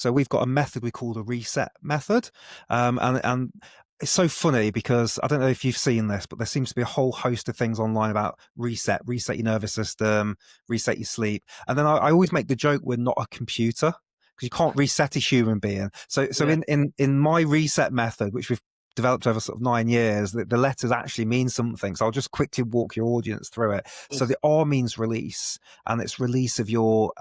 So we've got a method we call the reset method. And it's so funny because I don't know if you've seen this, but there seems to be a whole host of things online about reset your nervous system, reset your sleep. And then I always make the joke, we're not a computer because you can't reset a human being. So Yeah. in my reset method, which we've developed over sort of 9 years, the letters actually mean something. So I'll just quickly walk your audience through it. So Yes. the R means release, and it's release of your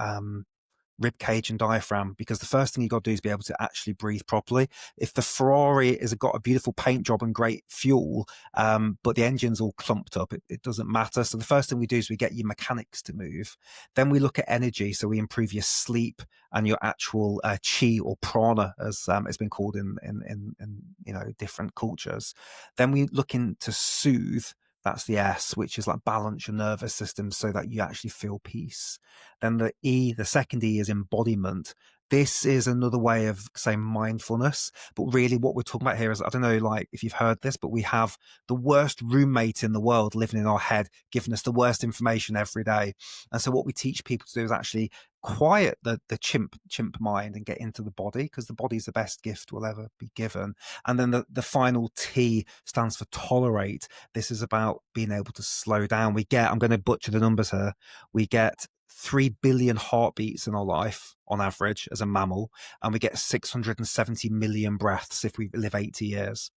rib cage and diaphragm, because the first thing you got to do is be able to actually breathe properly. If the Ferrari has got a beautiful paint job and great fuel, but the engine's all clumped up, it doesn't matter. So the first thing we do is we get your mechanics to move. Then we look at energy, so we improve your sleep and your actual chi or prana, as it's been called in different cultures. Then we look into soothe. That's the S, which is like balance your nervous system so that you actually feel peace. Then the E, the second E, is embodiment. This is another way of saying mindfulness. But really, what we're talking about here is, I don't know, like if you've heard this, but we have the worst roommate in the world living in our head, giving us the worst information every day. And so, what we teach people to do is actually quiet the chimp mind and get into the body, because the body is the best gift we'll ever be given. And then the final T stands for tolerate. This is about being able to slow down. I'm going to butcher the numbers here, we get 3 billion heartbeats in our life on average as a mammal, and we get 670 million breaths if we live 80 years.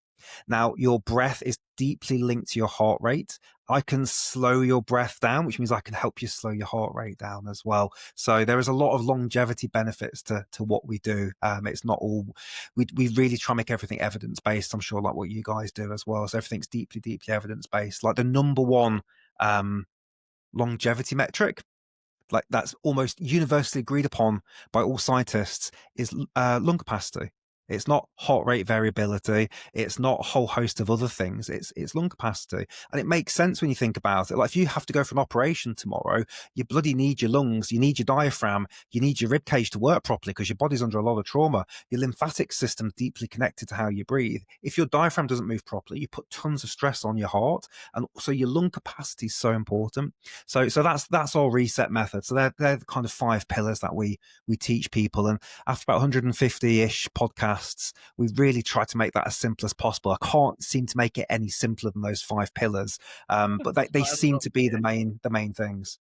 Now, your breath is deeply linked to your heart rate. I can slow your breath down, which means I can help you slow your heart rate down as well. So there is a lot of longevity benefits to what we do. It's not all, we really try and make everything evidence based. I'm sure like what you guys do as well. So everything's deeply, deeply evidence based. Like the number one longevity metric, like that's almost universally agreed upon by all scientists, is lung capacity. It's not heart rate variability. It's not a whole host of other things. It's lung capacity, and it makes sense when you think about it. Like if you have to go for an operation tomorrow, you bloody need your lungs, you need your diaphragm, you need your rib cage to work properly because your body's under a lot of trauma. Your lymphatic system's deeply connected to how you breathe. If your diaphragm doesn't move properly, you put tons of stress on your heart, and so your lung capacity is so important. So that's our reset method. So they're the kind of 5 pillars that we teach people. And after about 150-ish podcasts, we've really tried to make that as simple as possible. I can't seem to make it any simpler than those 5 pillars, but they Five of seem them. to be the main things.